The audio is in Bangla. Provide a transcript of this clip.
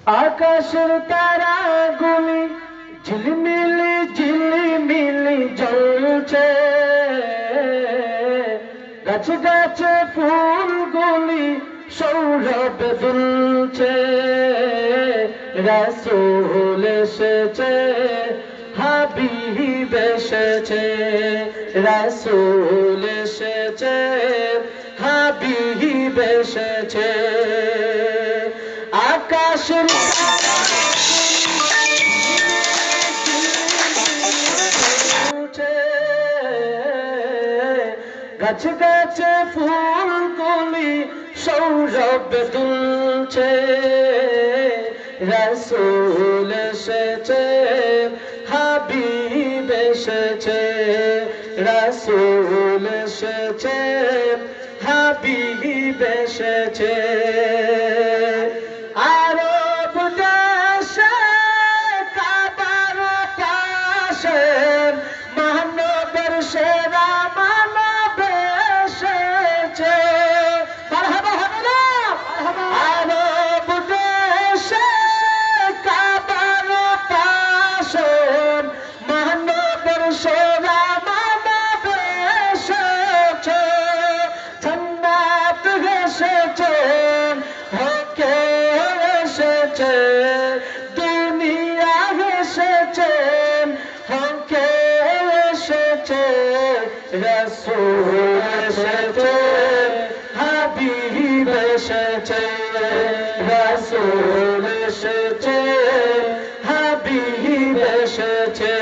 আকাশের তারাগুলি ঝিলমিলি ঝিলিমিলি জ্বলছে, গাছে গাছে ফুলগুলি সৌরভে দুলছে। রাসূল এসেছে, হাবিব এসেছে, রাসূল এসেছে, হাবিব এসেছে। আকাশের গাছে গাছে ফুলগুলি সৌরভে দুলছে। রাসূল এসেছে, হাবিব এসেছে, রাসূল এসেছে, হাবিব এসেছে। আরব দেশে কাবার পাশে মানবের সেরা মানব এসেছে। মারহাবা হবে না? আরব দেশে কাবার পাশে মানবের সেরা মানব এসেছে। জান্নাত এসেছে, হকে এসেছে, দুনিয়া এসেছে, হকে এসেছে। রাসূল এসেছে, হাবিব এসেছে, রাসূল এসেছে, হাবিব এসেছে।